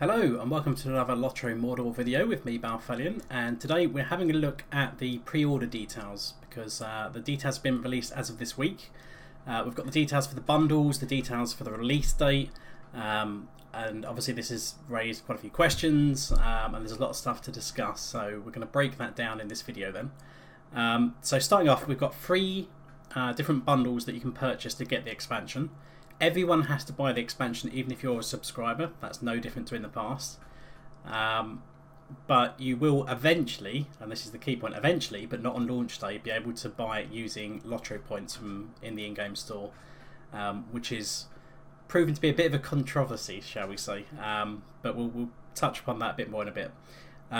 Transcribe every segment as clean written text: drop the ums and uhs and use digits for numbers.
Hello and welcome to another LOTRO Mordor video with me, Balthelion, and today we're having a look at the pre-order details because the details have been released as of this week. We've got the details for the bundles, the details for the release date, and obviously this has raised quite a few questions and there's a lot of stuff to discuss, so we're going to break that down in this video then. So starting off, we've got three different bundles that you can purchase to get the expansion. Everyone has to buy the expansion even if you're a subscriber. That's no different to in the past. But you will eventually, and this is the key point, eventually, but not on launch day, be able to buy it using LOTRO points from in the in-game store, which is proven to be a bit of a controversy, shall we say. But we'll touch upon that a bit more in a bit.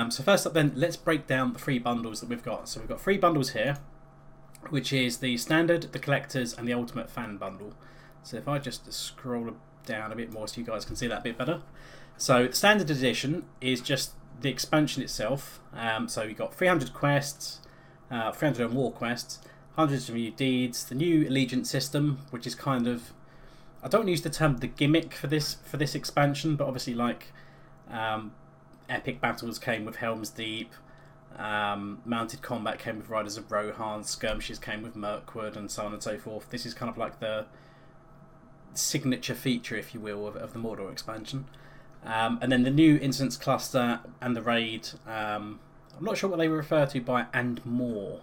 So first up then, let's break down the three bundles that we've got. So we've got three bundles here, which is the Standard, the Collector's, and the Ultimate Fan bundle. So if I just scroll down a bit more so you guys can see that a bit better. So the Standard Edition is just the expansion itself. So you've got 300 quests, 300 and more quests, hundreds of new deeds, the new allegiance system, which is kind of, I don't use the term the gimmick for this expansion, but obviously like epic battles came with Helm's Deep, mounted combat came with Riders of Rohan, skirmishes came with Mirkwood, and so on and so forth. This is kind of like the signature feature, if you will, of the Mordor expansion. And then the new instance cluster and the raid, I'm not sure what they refer to by and more,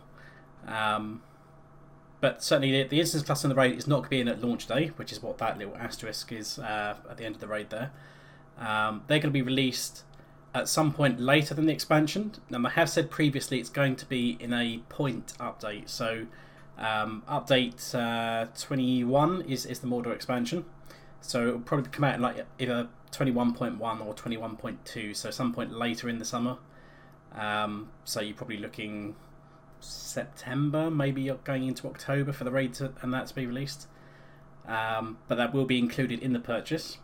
but certainly the instance cluster and the raid is not going to be in at launch day, which is what that little asterisk is at the end of the raid there. They're going to be released at some point later than the expansion. Now I have said previously it's going to be in a point update, so update 21 is the Mordor expansion, so it'll probably come out in like either 21.1 or 21.2, so some point later in the summer. So you're probably looking September, maybe going into October for the raid and that to be released, but that will be included in the purchase.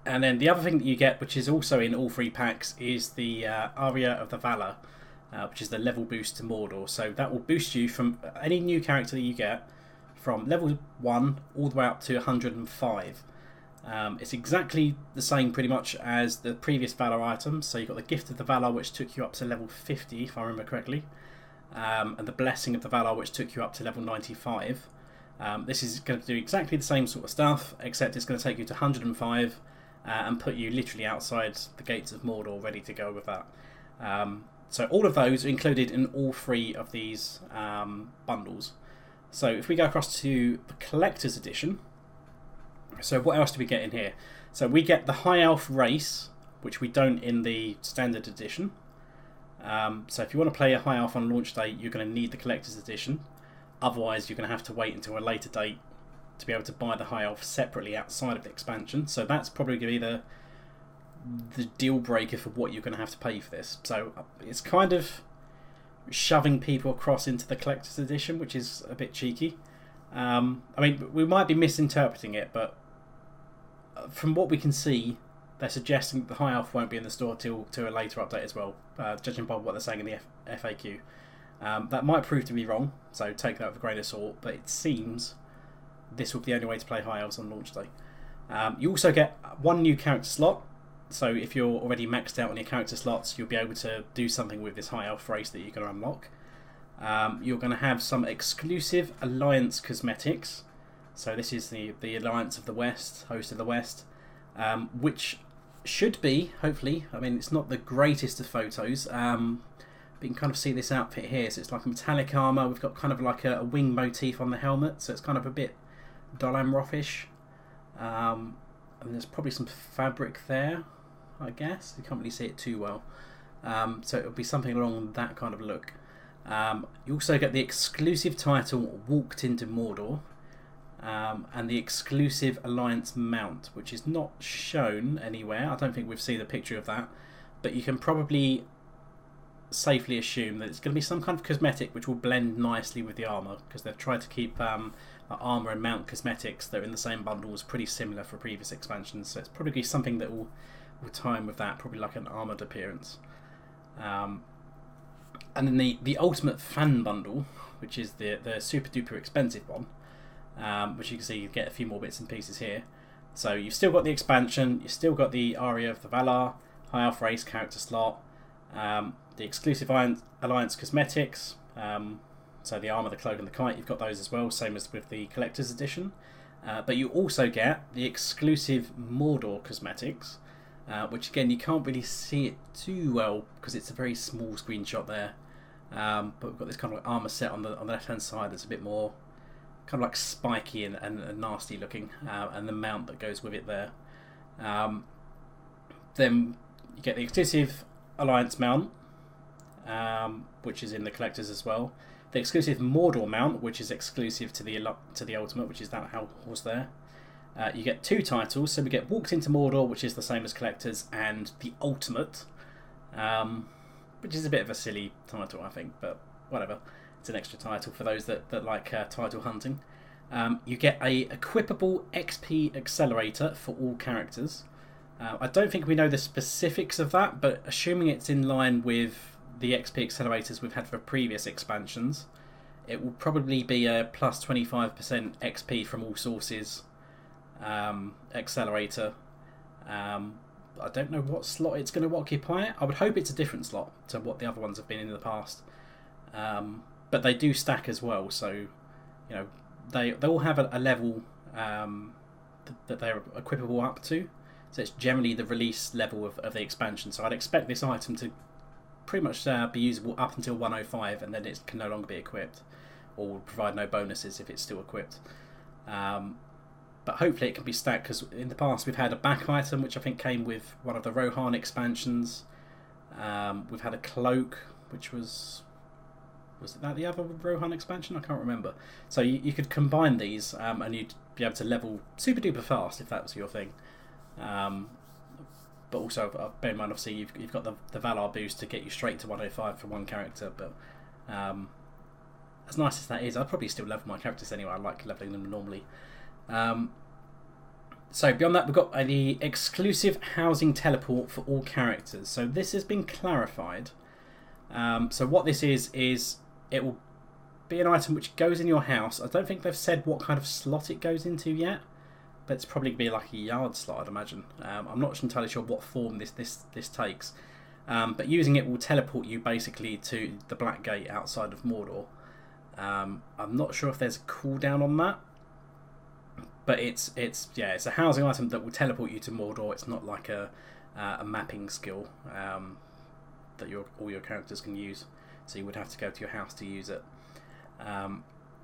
And then the other thing that you get, which is also in all three packs, is the Aria of the Valor, which is the level boost to Mordor. So that will boost you from any new character that you get from level 1 all the way up to 105. It's exactly the same pretty much as the previous Valor items. So you've got the Gift of the Valor, which took you up to level 50, if I remember correctly, and the Blessing of the Valor, which took you up to level 95. This is going to do exactly the same sort of stuff, except it's going to take you to 105 and put you literally outside the gates of Mordor, ready to go with that. So all of those are included in all three of these bundles. So if we go across to the Collector's Edition, so what else do we get in here? So we get the High Elf race, which we don't in the Standard Edition. So if you want to play a High Elf on launch day, you're going to need the Collector's Edition. Otherwise, you're going to have to wait until a later date to be able to buy the High Elf separately outside of the expansion. So that's probably going to be the deal breaker for what you're going to have to pay for this. So it's kind of shoving people across into the Collector's Edition, which is a bit cheeky. I mean, we might be misinterpreting it, but from what we can see, they're suggesting that the High Elf won't be in the store till a later update as well, judging by what they're saying in the FAQ. That might prove to be wrong, so take that with a grain of salt, but it seems this will be the only way to play High Elves on launch day. You also get one new character slot. So if you're already maxed out on your character slots, you'll be able to do something with this High Elf race that you're going to unlock. You're going to have some exclusive Alliance cosmetics. So this is the Alliance of the West, Host of the West, which should be, hopefully, I mean, it's not the greatest of photos, but you can kind of see this outfit here. So it's like a metallic armour. We've got kind of like a wing motif on the helmet, so it's kind of a bit Dol Amroth-ish. And there's probably some fabric there, I guess. You can't really see it too well. So it'll be something along that kind of look. You also get the exclusive title Walked into Mordor, and the exclusive Alliance mount, which is not shown anywhere. I don't think we've seen a picture of that, but you can probably safely assume that it's going to be some kind of cosmetic which will blend nicely with the armour, because they've tried to keep armour and mount cosmetics that are in the same bundles pretty similar for previous expansions, so it's probably something that will time with that, probably like an armoured appearance. And then the Ultimate Fan bundle, which is the super duper expensive one, which you can see you get a few more bits and pieces here. So you've still got the expansion, you've still got the Aria of the Valar, High Elf race character slot, the exclusive Alliance cosmetics, so the armor, the cloak and the kite, you've got those as well, same as with the collector's edition. But you also get the exclusive Mordor cosmetics, which again you can't really see it too well because it's a very small screenshot there. But we've got this kind of like armor set on the left hand side that's a bit more kind of like spiky and nasty looking, and the mount that goes with it there. Then you get the exclusive Alliance mount, which is in the collectors as well. The exclusive Mordor mount, which is exclusive to the Ultimate, which is that horse there. You get 2 titles, so we get Walked into Mordor, which is the same as collectors, and the Ultimate, which is a bit of a silly title, I think, but whatever. It's an extra title for those that like title hunting. You get a equipable XP accelerator for all characters. I don't think we know the specifics of that, but assuming it's in line with the XP accelerators we've had for previous expansions, it will probably be a plus 25% XP from all sources accelerator. I don't know what slot it's going to occupy. I would hope it's a different slot to what the other ones have been in the past. But they do stack as well, so they all have a level that they're equipable up to. So it's generally the release level of the expansion. So I'd expect this item to pretty much be usable up until 105, and then it can no longer be equipped, or will provide no bonuses if it's still equipped. But hopefully it can be stacked, because in the past we've had a back item which I think came with one of the Rohan expansions. We've had a cloak which was that the other Rohan expansion? I can't remember. So you could combine these and you'd be able to level super duper fast if that was your thing. But also bear in mind, obviously you've got the Valar boost to get you straight to 105 for one character, but as nice as that is, I'd probably still level my characters anyway. I like leveling them normally. So beyond that, we've got the exclusive housing teleport for all characters. So this has been clarified. So what this is it will be an item which goes in your house. I don't think they've said what kind of slot it goes into yet, but it's probably be like a yard slot, I'd imagine. I'm not entirely sure what form this takes, but using it will teleport you basically to the Black Gate outside of Mordor. I'm not sure if there's a cooldown on that, but it's a housing item that will teleport you to Mordor. It's not like a mapping skill that all your characters can use, so you would have to go to your house to use it.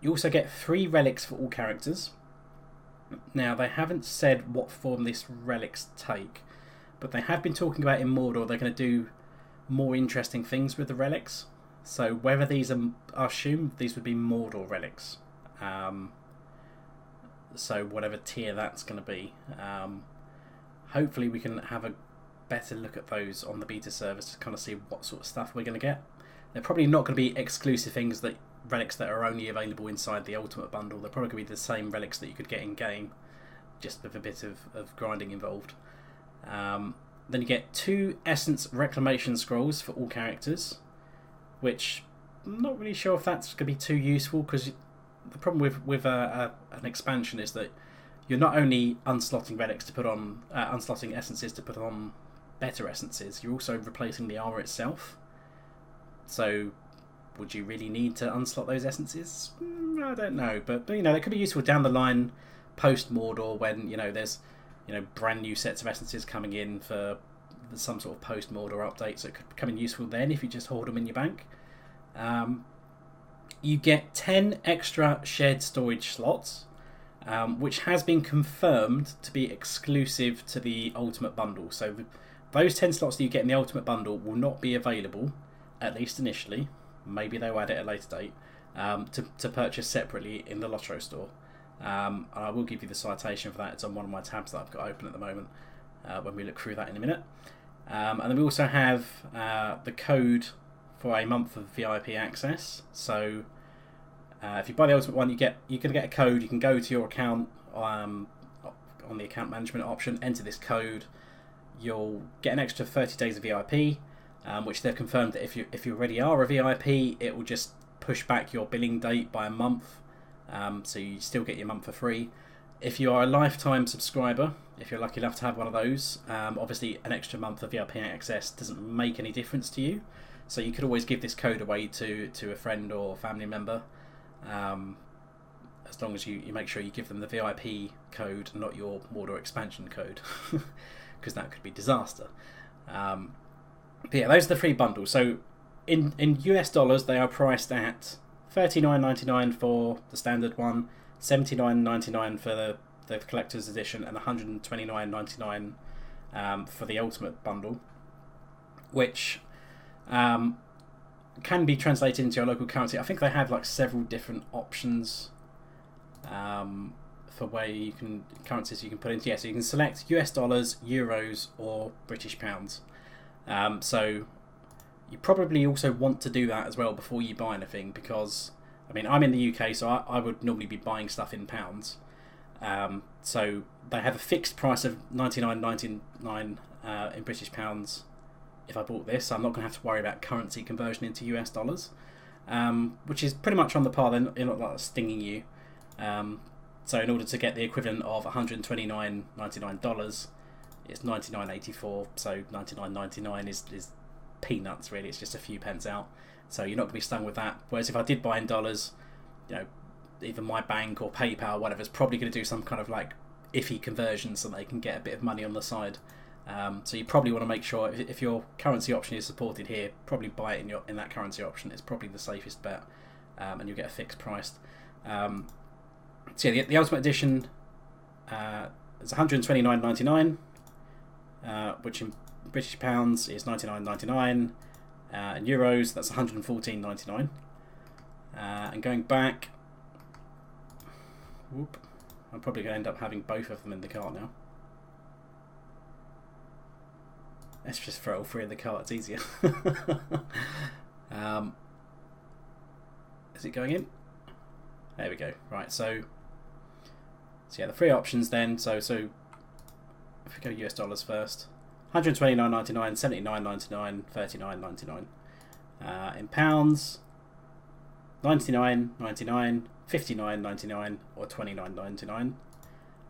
You also get 3 relics for all characters. Now, they haven't said what form these relics take, but they have been talking about in Mordor they're going to do more interesting things with the relics. So whether these are, I assume these would be Mordor relics. So whatever tier that's going to be. Hopefully we can have a better look at those on the beta service to kind of see what sort of stuff we're going to get. They're probably not going to be exclusive things, relics that are only available inside the Ultimate Bundle. They're probably going to be the same relics that you could get in game, just with a bit of grinding involved. Then you get 2 Essence Reclamation Scrolls for all characters, which I'm not really sure if that's going to be too useful, because the problem with an expansion is that you're not only unslotting relics to put on, unslotting essences to put on better essences, you're also replacing the armor itself. So would you really need to unslot those essences? I don't know, but they could be useful down the line post Mordor when there's brand new sets of essences coming in for some sort of post Mordor update, so it could come in useful then if you just hold them in your bank. You get 10 extra shared storage slots, which has been confirmed to be exclusive to the Ultimate Bundle. So those 10 slots that you get in the Ultimate Bundle will not be available, at least initially. Maybe they'll add it at a later date, to purchase separately in the LOTRO store. I will give you the citation for that. It's on one of my tabs that I've got open at the moment, when we look through that in a minute. And then we also have the code for a month of VIP access. So if you buy the Ultimate one, you're going to get a code. You can go to your account on the account management option, enter this code. You'll get an extra 30 days of VIP, which they've confirmed that if you already are a VIP, it will just push back your billing date by a month. So you still get your month for free. If you are a lifetime subscriber, if you're lucky enough to have one of those, obviously an extra month of VIP access doesn't make any difference to you. So you could always give this code away to a friend or family member, as long as you make sure you give them the VIP code, not your Mordor expansion code, because that could be disaster. But yeah, those are the free bundles. So in US dollars, they are priced at $39.99 for the standard one, $79.99 for the collector's edition, and $129.99 for the ultimate bundle, which can be translated into your local currency. I think they have like several different options for where you can currencies you can put into. Yeah, so you can select US dollars, euros, or British pounds. So you probably also want to do that as well before you buy anything, because I mean, I'm in the UK, so I would normally be buying stuff in pounds. So they have a fixed price of $99.99 in British pounds if I bought this. So I'm not going to have to worry about currency conversion into US dollars, which is pretty much on the par. They're not like stinging you. So in order to get the equivalent of $129.99, it's $99.84. So $99.99 is peanuts, really. It's just a few pence out. So you're not going to be stung with that. Whereas if I did buy in dollars, you know, either my bank or PayPal, or whatever, is probably going to do some kind of like iffy conversion so they can get a bit of money on the side. So you probably want to make sure if your currency option is supported here, probably buy it in that currency option. It's probably the safest bet, and you'll get a fixed price. So yeah, the Ultimate Edition is $129.99, which in British pounds is $99.99. In euros, that's $114.99. And going back, I'm probably going to end up having both of them in the cart now. Let's just throw all three in the cart, it's easier. Is it going in? There we go. Right, so yeah, the three options then. So if we go US dollars first, $129.99, $79.99, $39.99. In pounds, $99.99, $59.99, or $29.99.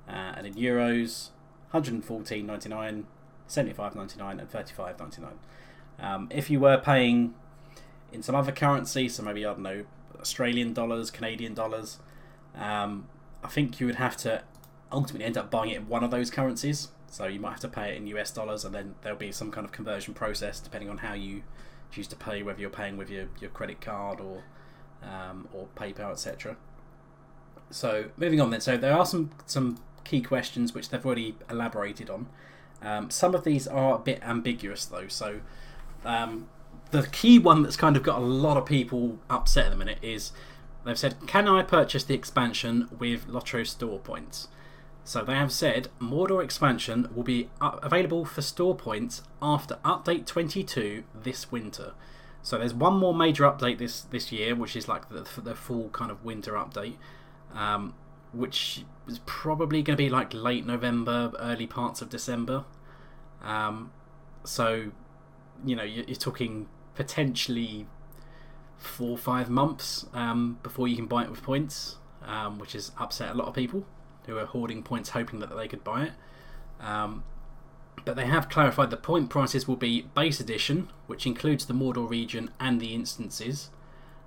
And in euros, $114.99, $75.99, and $35.99. If you were paying in some other currency, so maybe, I don't know, Australian dollars, Canadian dollars, I think you would have to ultimately end up buying it in one of those currencies. So you might have to pay it in US dollars, and then there'll be some kind of conversion process depending on how you choose to pay, whether you're paying with your credit card or PayPal, etc. So moving on then, so there are some key questions which they've already elaborated on. Some of these are a bit ambiguous though. So the key one that's kind of got a lot of people upset at the minute is they've said, can I purchase the expansion with LOTRO store points? So they have said Mordor expansion will be available for store points after update 22 this winter. So there's one more major update this year, which is like the full kind of winter update, which is probably going to be like late November, early parts of December. So, you know, you're talking potentially 4 or 5 months before you can buy it with points, which has upset a lot of people who are hoarding points hoping that they could buy it. But they have clarified the point prices will be base edition, which includes the Mordor region and the instances.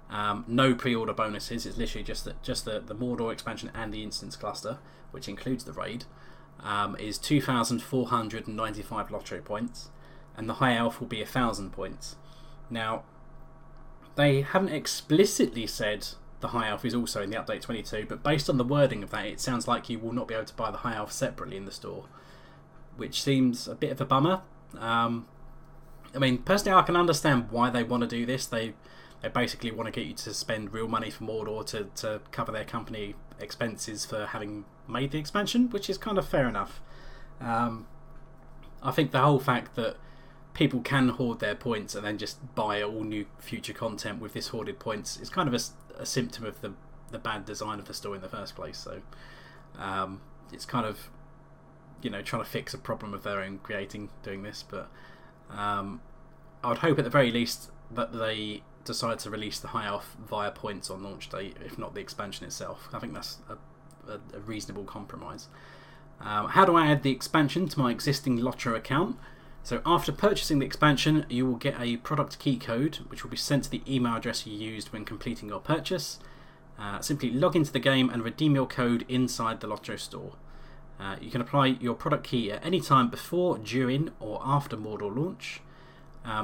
No pre-order bonuses. It's literally just the Mordor expansion and the instance cluster, which includes the raid, is 2,495 LOTRO points, and the high elf will be 1,000 points. Now, they haven't explicitly said the high elf is also in the update 22, but based on the wording of that, it sounds like you will not be able to buy the high elf separately in the store, which seems a bit of a bummer. I mean, personally, I can understand why they want to do this. They basically want to get you to spend real money for Mordor to cover their company expenses for having made the expansion, which is kind of fair enough. I think the whole fact that people can hoard their points and then just buy all new future content with this hoarded points is kind of a symptom of the bad design of the store in the first place. So it's kind of, you know, trying to fix a problem of their own doing this. But I would hope at the very least that they decide to release the high elf via points on launch date, if not the expansion itself. I think that's a reasonable compromise. How do I add the expansion to my existing LOTRO account? So after purchasing the expansion, you will get a product key code, which will be sent to the email address you used when completing your purchase. Simply log into the game and redeem your code inside the LOTRO store. You can apply your product key at any time before, during, or after Mordor launch.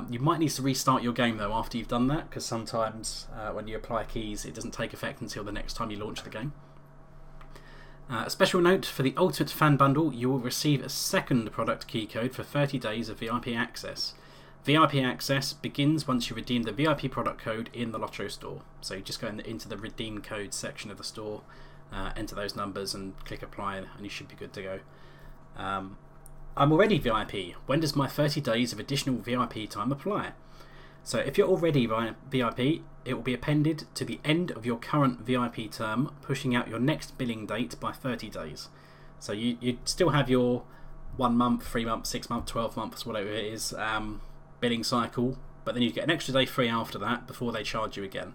You might need to restart your game though after you've done that, because sometimes when you apply keys it doesn't take effect until the next time you launch the game. A special note, for the Ultimate Fan Bundle you will receive a second product key code for 30 days of VIP access. VIP access begins once you redeem the VIP product code in the LOTRO store. So you just go into the redeem code section of the store, enter those numbers and click apply, and you should be good to go. I'm already VIP. When does my 30 days of additional VIP time apply? So if you're already VIP, it will be appended to the end of your current VIP term, pushing out your next billing date by 30 days. So you still have your 1 month, 3 months, 6 months, 12 months, whatever it is, billing cycle, but then you get an extra day free after that before they charge you again.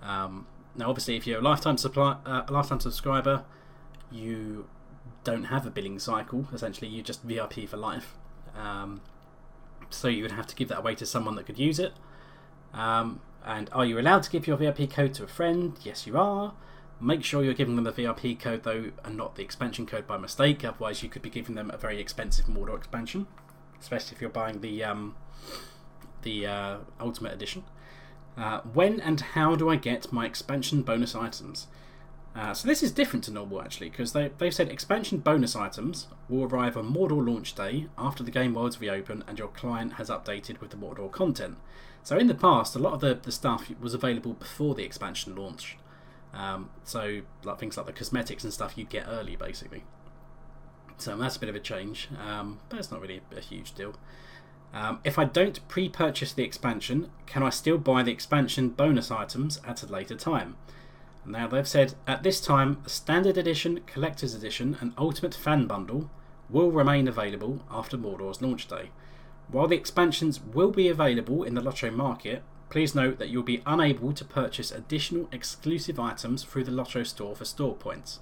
Now obviously if you're a lifetime subscriber, you don't have a billing cycle. Essentially you just VIP for life, so you would have to give that away to someone that could use it. And are you allowed to give your VIP code to a friend? Yes you are. Make sure you're giving them the VIP code though and not the expansion code by mistake, otherwise you could be giving them a very expensive Mordor expansion, especially if you're buying the Ultimate Edition. When and how do I get my expansion bonus items? So this is different to normal actually, because they've said expansion bonus items will arrive on Mordor launch day after the game worlds reopen and your client has updated with the Mordor content. So in the past, a lot of the stuff was available before the expansion launch. So like things like the cosmetics and stuff you'd get early basically. So that's a bit of a change, but it's not really a huge deal. If I don't pre-purchase the expansion, can I still buy the expansion bonus items at a later time? Now they've said, at this time, the Standard Edition, Collector's Edition and Ultimate Fan Bundle will remain available after Mordor's launch day. While the expansions will be available in the LOTRO market, please note that you'll be unable to purchase additional exclusive items through the LOTRO store for store points.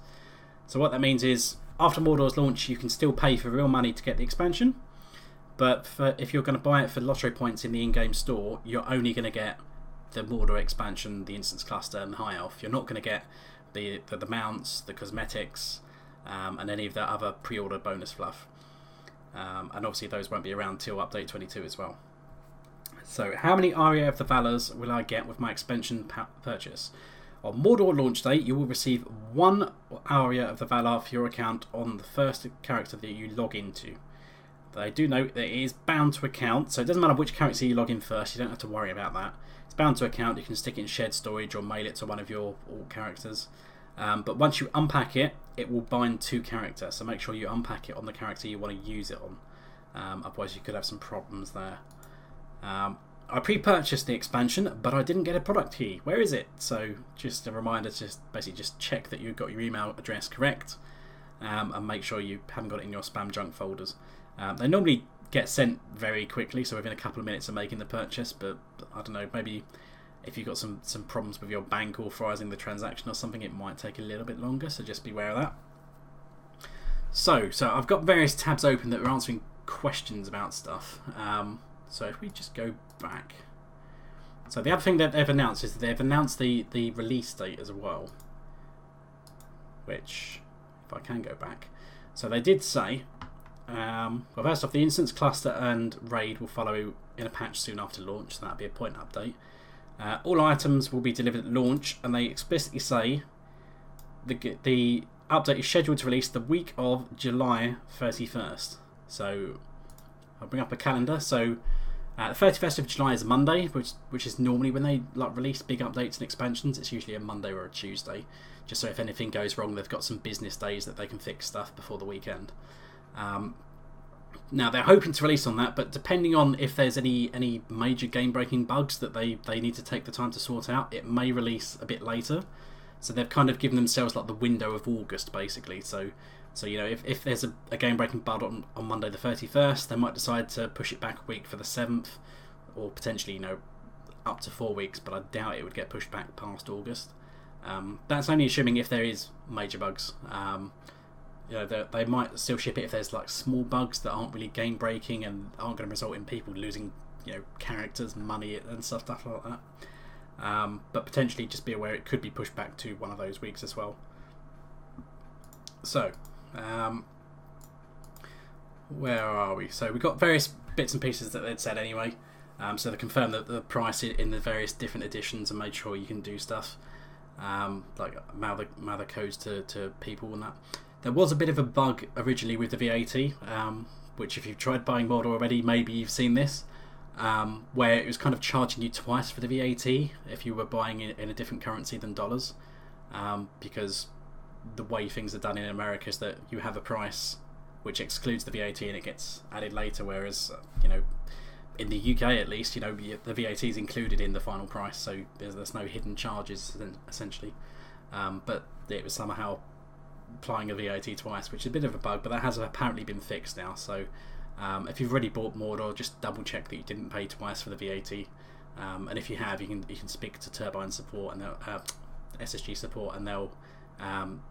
So what that means is, after Mordor's launch you can still pay for real money to get the expansion, but if you're going to buy it for LOTRO points in the in-game store, you're only going to get the Mordor expansion, the Instance Cluster and High Elf. You're not going to get the mounts, the cosmetics, and any of the other pre-order bonus fluff. And obviously those won't be around till update 22 as well. So how many Aria of the Valors will I get with my expansion purchase? On Mordor launch day, you will receive 1 Aria of the Valar for your account on the first character that you log into. But I do note that it is bound to account, so it doesn't matter which character you log in first, you don't have to worry about that. It's bound to account, you can stick it in shared storage or mail it to one of your alt characters. But once you unpack it, it will bind to character, so make sure you unpack it on the character you want to use it on. Otherwise you could have some problems there. I pre-purchased the expansion, but I didn't get a product key. Where is it? So just a reminder to basically check that you've got your email address correct, and make sure you haven't got it in your spam junk folders. They normally get sent very quickly, so within a couple of minutes of making the purchase, but I don't know, maybe if you've got some problems with your bank authorising the transaction or something, it might take a little bit longer, so just be aware of that. So I've got various tabs open that are answering questions about stuff. So if we just go back. So the other thing that they've announced is that they've announced the release date as well. Which, if I can go back. So they did say, well, first off, the Instance Cluster and Raid will follow in a patch soon after launch, so that'll be a point update. All items will be delivered at launch, and they explicitly say the update is scheduled to release the week of July 31st. So I'll bring up a calendar. So the 31st of July is a Monday, which is normally when they release big updates and expansions. It's usually a Monday or a Tuesday, just so if anything goes wrong, they've got some business days that they can fix stuff before the weekend. Now they're hoping to release on that, but depending on if there's any major game-breaking bugs that they need to take the time to sort out, it may release a bit later. So they've kind of given themselves the window of August, basically. So you know, if there's a game-breaking bug on Monday the 31st, they might decide to push it back a week for the 7th, or potentially, you know, up to 4 weeks, but I doubt it would get pushed back past August. That's only assuming if there is major bugs. They might still ship it if there's like small bugs that aren't really game breaking and aren't going to result in people losing characters, money, and stuff like that. But potentially just be aware it could be pushed back to one of those weeks as well. So, where are we? So we've got various bits and pieces that they'd said anyway. So they confirmed that the price in the various different editions and made sure you can do stuff like mail the codes to people and that. There was a bit of a bug originally with the VAT, which if you've tried buying Mordor already, maybe you've seen this, where it was kind of charging you twice for the VAT if you were buying it in a different currency than dollars, because the way things are done in America is that you have a price which excludes the VAT and it gets added later, whereas in the UK at least, the VAT is included in the final price, so there's no hidden charges essentially. But it was somehow applying a VAT twice, which is a bit of a bug, but that has apparently been fixed now. So if you've already bought Mordor, just double check that you didn't pay twice for the VAT, and if you have, you can speak to Turbine support and SSG support, and they'll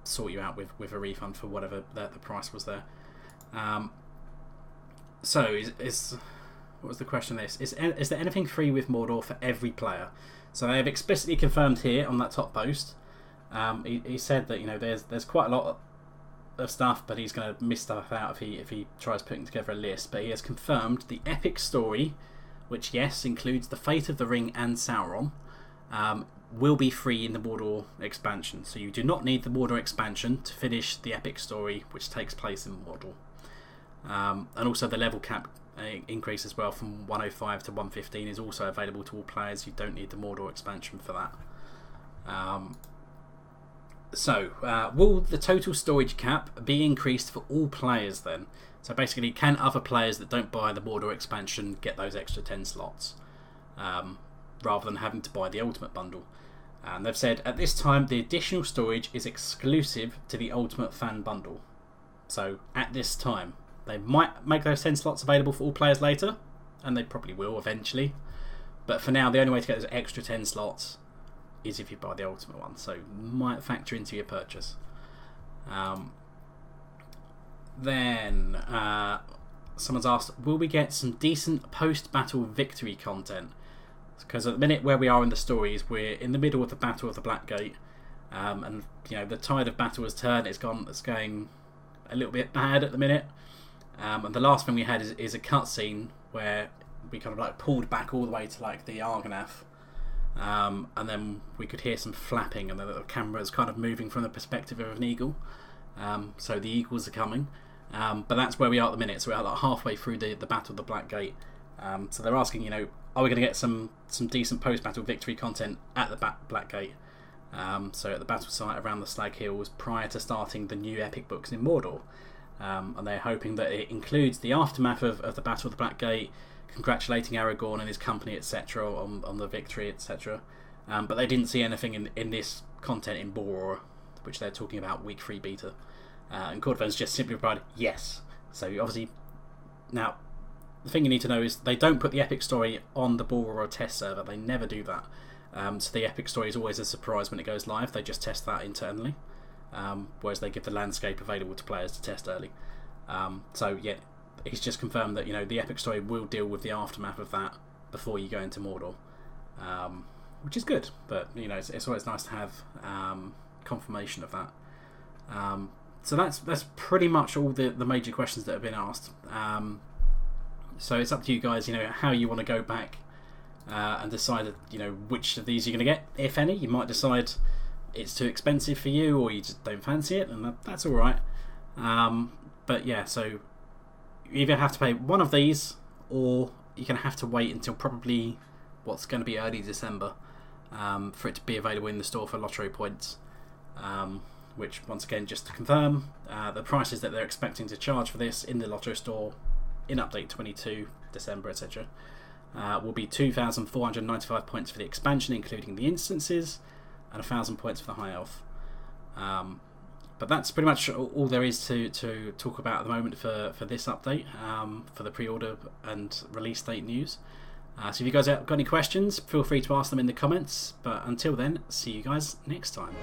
sort you out with a refund for whatever the price was there. So what was the question of this? Is there anything free with Mordor for every player? So they have explicitly confirmed here on that top post. He said that there's quite a lot of stuff, but he's going to miss stuff out if he tries putting together a list. But he has confirmed the epic story, which yes includes the Fate of the Ring and Sauron, will be free in the Mordor expansion. So you do not need the Mordor expansion to finish the epic story, which takes place in Mordor. And also the level cap increase as well from 105 to 115 is also available to all players. You don't need the Mordor expansion for that. Will the total storage cap be increased for all players then? So basically, can other players that don't buy the Mordor expansion get those extra 10 slots rather than having to buy the Ultimate Bundle? And they've said at this time the additional storage is exclusive to the Ultimate Fan Bundle. So at this time, they might make those 10 slots available for all players later, and they probably will eventually. But for now, the only way to get those extra 10 slots is if you buy the Ultimate one, so might factor into your purchase. Then someone's asked, will we get some decent post-battle victory content? Because at the minute where we are in the stories, we're in the middle of the Battle of the Black Gate, and the tide of battle has turned. It's going a little bit bad at the minute, and the last thing we had is a cutscene where we kind of like pulled back all the way to like the Argonath. And then we could hear some flapping, and the camera's kind of moving from the perspective of an eagle. So the eagles are coming. But that's where we are at the minute. So we're like halfway through the Battle of the Black Gate. So they're asking, are we going to get some decent post-battle victory content at the Black Gate? So at the battle site around the Slag Hills prior to starting the new epic books in Mordor. And they're hoping that it includes the aftermath of the Battle of the Black Gate, congratulating Aragorn and his company, etc., on the victory, etc. But they didn't see anything in this content in Boror, which they're talking about week 3 beta. And Cordovan's just simply replied, yes. So obviously, now, the thing you need to know is they don't put the epic story on the Boror test server. They never do that. So the epic story is always a surprise when it goes live. They just test that internally. Whereas they give the landscape available to players to test early. So yeah, he's just confirmed that the epic story will deal with the aftermath of that before you go into Mordor, which is good. But it's always nice to have confirmation of that. So that's pretty much all the major questions that have been asked. So it's up to you guys, how you want to go back and decide, which of these you're going to get, if any. You might decide it's too expensive for you, or you just don't fancy it, and that's all right. But yeah, so you either have to pay one of these, or you're going to have to wait until probably what's going to be early December for it to be available in the store for LOTRO points. Which, once again, just to confirm, the prices that they're expecting to charge for this in the LOTRO store in update 22, December, etc., will be 2,495 points for the expansion, including the instances, and 1,000 points for the High Elf. But that's pretty much all there is to talk about at the moment for this update, for the pre-order and release date news. So if you guys have got any questions, feel free to ask them in the comments. But until then, see you guys next time.